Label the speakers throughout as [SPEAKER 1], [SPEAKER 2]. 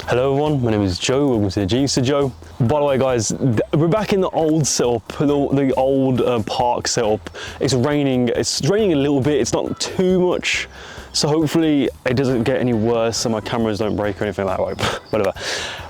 [SPEAKER 1] Hello everyone, my name is Joe, welcome to the Genius to Joe. By the way guys, we're back in the old setup, the old park setup. It's raining a little bit, it's not too much, so hopefully it doesn't get any worse and my cameras don't break or anything like that, whatever.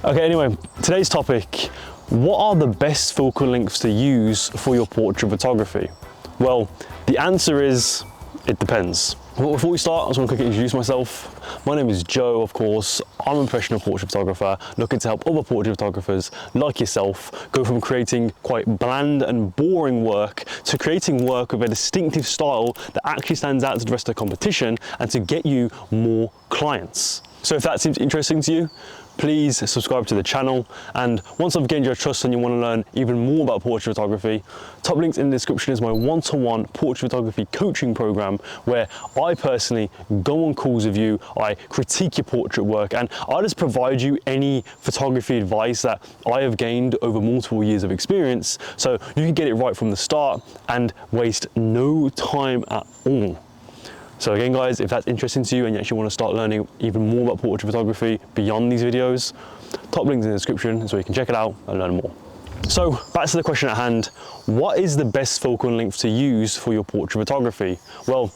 [SPEAKER 1] Okay, anyway, today's topic, what are the best focal lengths to use for your portrait photography? Well, the answer is, it depends. Well, before we start, I just want to quickly introduce myself. My name is Joe, of course. I'm a professional portrait photographer looking to help other portrait photographers like yourself go from creating quite bland and boring work to creating work with a distinctive style that actually stands out to the rest of the competition and to get you more clients. So if that seems interesting to you, please subscribe to the channel, and once I've gained your trust and you want to learn even more about portrait photography, top links in the description is my one-to-one portrait photography coaching program where I personally go on calls with you, I critique your portrait work, and I just provide you any photography advice that I have gained over multiple years of experience so you can get it right from the start and waste no time at all. So again guys, if that's interesting to you and you actually want to start learning even more about portrait photography beyond these videos, top links in the description so you can check it out and learn more. So back to the question at hand, what is the best focal length to use for your portrait photography? Well,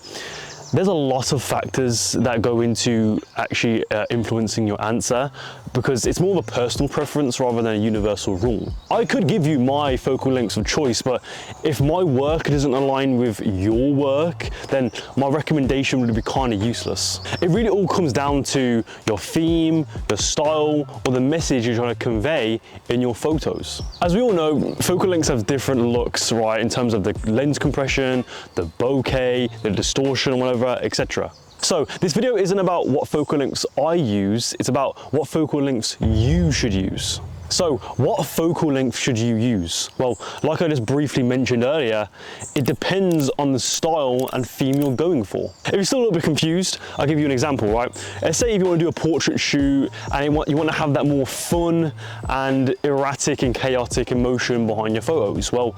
[SPEAKER 1] there's a lot of factors that go into actually influencing your answer because it's more of a personal preference rather than a universal rule. I could give you my focal lengths of choice, but if my work doesn't align with your work, then my recommendation would be kind of useless. It really all comes down to your theme, the style, or the message you're trying to convey in your photos. As we all know, focal lengths have different looks, right, in terms of the lens compression, the bokeh, the distortion, whatever, etc. So this video isn't about what focal lengths I use, it's about what focal lengths you should use. So what focal length should you use? Well, like I just briefly mentioned earlier, it depends on the style and theme you're going for. If you're still a little bit confused, I'll give you an example, right? Let's say if you want to do a portrait shoot and you want to have that more fun and erratic and chaotic emotion behind your photos. Well,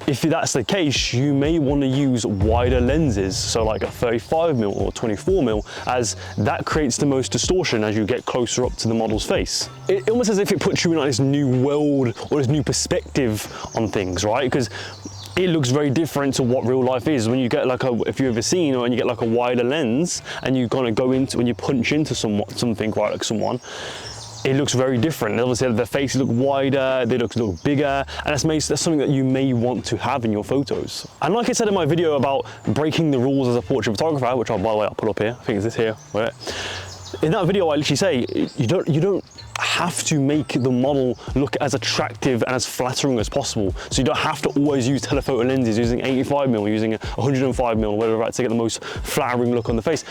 [SPEAKER 1] if that's the case, you may want to use wider lenses, so like a 35mm or 24mm, as that creates the most distortion as you get closer up to the model's face. It almost as if it puts you in like this new world or this new perspective on things, right? Because it looks very different to what real life is. When you get like if you've ever seen, or when you get like a wider lens and you kind of go into, when you punch into something, right, like someone, it looks very different. Obviously the faces look wider, they look bigger, and that's something that you may want to have in your photos. And like I said in my video about breaking the rules as a portrait photographer, which by the way I'll put up here, I think it's this here, right? In that video I literally say, you don't have to make the model look as attractive and as flattering as possible. So you don't have to always use telephoto lenses using 85mm, using 105mm, whatever, right, to get the most flattering look on the face.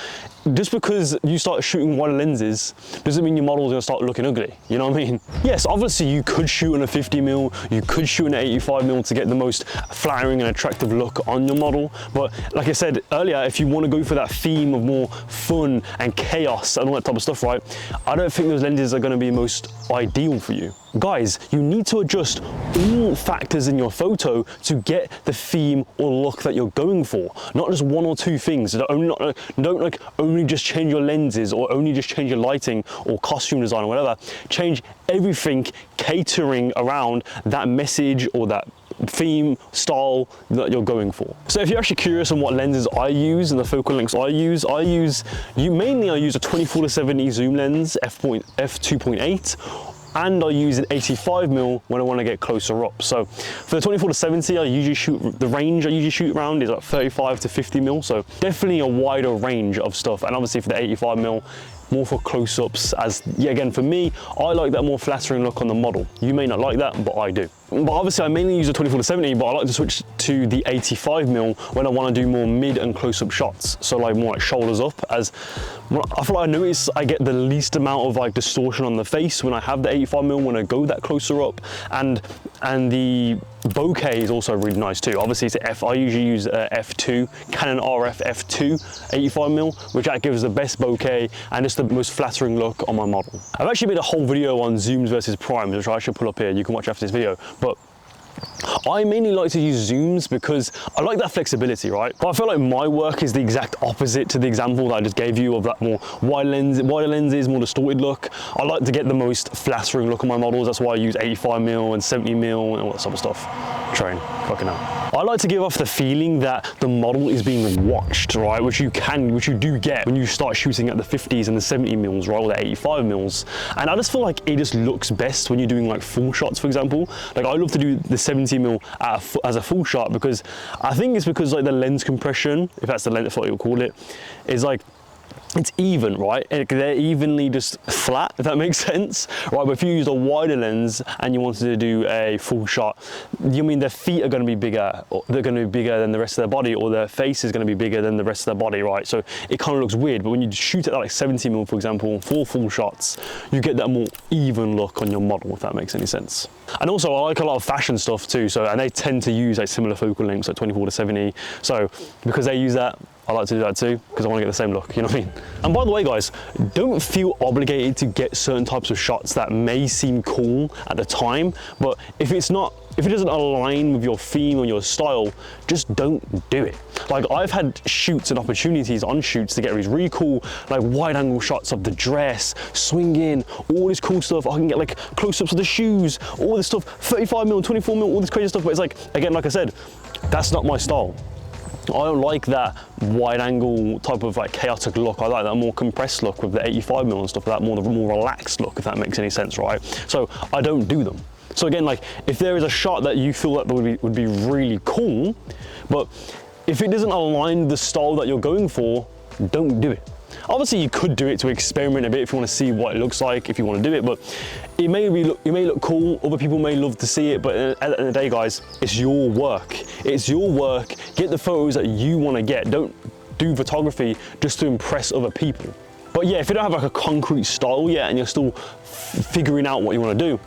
[SPEAKER 1] Just because you start shooting wider lenses doesn't mean your model's gonna start looking ugly, you know what I mean? Yes, obviously you could shoot on a 50mm, you could shoot an 85mm to get the most flattering and attractive look on your model, but like I said earlier, if you want to go for that theme of more fun and chaos and all that type of stuff, right, I don't think those lenses are going to be most ideal for you. Guys, you need to adjust all factors in your photo to get the theme or look that you're going for, not just one or two things. Don't only just change your lenses or only just change your lighting or costume design or whatever. Change everything catering around that message or that theme, style that you're going for. So if you're actually curious on what lenses I use and the focal lengths I use I use a 24-70 zoom lens, f2.8, and I use an 85mm when I want to get closer up. So for the 24-70, I usually shoot, the range I usually shoot around is like 35 to 50mm, so definitely a wider range of stuff. And obviously for the 85mm, more for close-ups, as yeah, again for me, I like that more flattering look on the model. You may not like that, but I do. But obviously I mainly use a 24-70, but I like to switch to the 85mm when I want to do more mid and close-up shots. So like more like shoulders up, as I feel like I notice I get the least amount of like distortion on the face when I have the 85mm when I go that closer up, and the bokeh is also really nice too. Obviously it's I usually use f2, Canon RF f2 85mm, which that gives the best bokeh and just the most flattering look on my model. I've actually made a whole video on zooms versus primes, which I should pull up here. You can watch after this video. But I mainly like to use zooms because I like that flexibility, right? But I feel like my work is the exact opposite to the example that I just gave you of that more wider lenses, more distorted look. I like to get the most flattering look on my models. That's why I use 85mm and 70mm and all that sort of stuff. Train, fucking hell. I like to give off the feeling that the model is being watched, right? Which you do get when you start shooting at the 50s and the 70mm, right? Or the 85mm. And I just feel like it just looks best when you're doing like full shots, for example. Like I love to do the 70mm as a full shot because I think it's because like the lens compression, if that's the lens, that's what you'll call it, is like, it's even, right? They're evenly just flat, if that makes sense, right? But if you use a wider lens and you wanted to do a full shot, you mean their feet are going to be bigger, or they're going to be bigger than the rest of their body, or their face is going to be bigger than the rest of their body, right? So it kind of looks weird. But when you shoot at like 70mm, for example, for full shots, you get that more even look on your model, if that makes any sense. And also, I like a lot of fashion stuff too. So, and they tend to use like similar focal lengths, like 24 to 70. So because they use that, I like to do that too, because I want to get the same look, you know what I mean? And by the way, guys, don't feel obligated to get certain types of shots that may seem cool at the time, but if it doesn't align with your theme or your style, just don't do it. Like I've had shoots and opportunities on shoots to get these really cool, like wide angle shots of the dress, swinging, all this cool stuff. I can get like close-ups of the shoes, all this stuff, 35mm, 24mm, all this crazy stuff. But it's like, again, like I said, that's not my style. I don't like that wide angle type of like chaotic look. I like that more compressed look with the 85mm and stuff like that, the more relaxed look, if that makes any sense, right? So I don't do them. So again, like if there is a shot that you feel that would be really cool, but if it doesn't align with the style that you're going for, don't do it. Obviously you could do it to experiment a bit if you want to see what it looks like, if you want to do it, but it may look cool, other people may love to see it, but at the end of the day, guys, it's your work. It's your work. Get the photos that you want to get. Don't do photography just to impress other people. But yeah, if you don't have like a concrete style yet and you're still figuring out what you want to do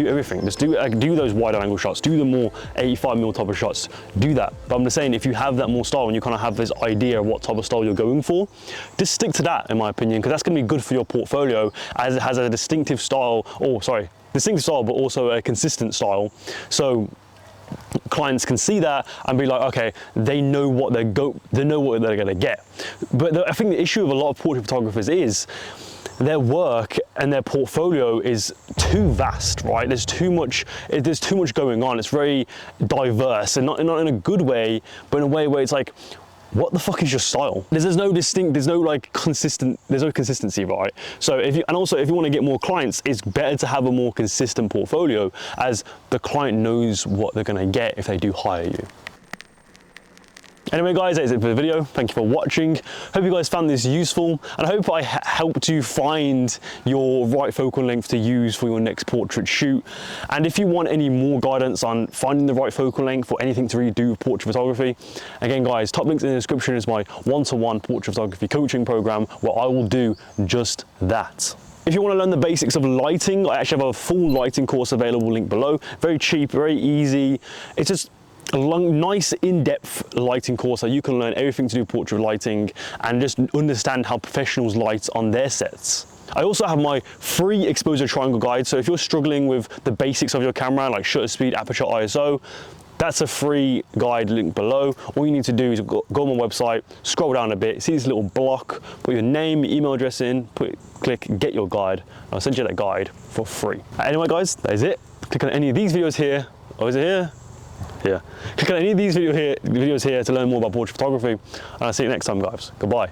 [SPEAKER 1] everything. Just do those wider angle shots, do the more 85mm type of shots, do that. But I'm just saying, if you have that more style and you kind of have this idea of what type of style you're going for, just stick to that, in my opinion, because that's going to be good for your portfolio, as it has a distinctive style, but also a consistent style. So clients can see that and be like, okay, they know what they're going to get. But I think the issue of a lot of portrait photographers is their work and their portfolio is too vast, right? There's too much going on. It's very diverse, and not in a good way, but in a way where it's like, what the fuck is your style? There's no consistency, right? So if you want to get more clients, it's better to have a more consistent portfolio, as the client knows what they're gonna get if they do hire you. Anyway, guys, that's it for the video. Thank you for watching. Hope you guys found this useful, and I hope I helped you find your right focal length to use for your next portrait shoot. And if you want any more guidance on finding the right focal length or anything to really do with portrait photography, again, guys, top links in the description is my one-to-one portrait photography coaching program, where I will do just that. If you want to learn the basics of lighting, I actually have a full lighting course available, link below. Very cheap, very easy. It's just a nice in-depth lighting course that you can learn everything to do with portrait lighting and just understand how professionals light on their sets. I also have my free exposure triangle guide, so if you're struggling with the basics of your camera, like shutter speed, aperture, ISO, that's a free guide, link below. All you need to do is go on my website, scroll down a bit, see this little block, put your name, your email address in, click get your guide, and I'll send you that guide for free. Anyway, guys, that is it. Click on any of these videos here. Oh, is it here? Yeah. Click on any of these videos here to learn more about portrait photography, and I'll see you next time, guys. Goodbye.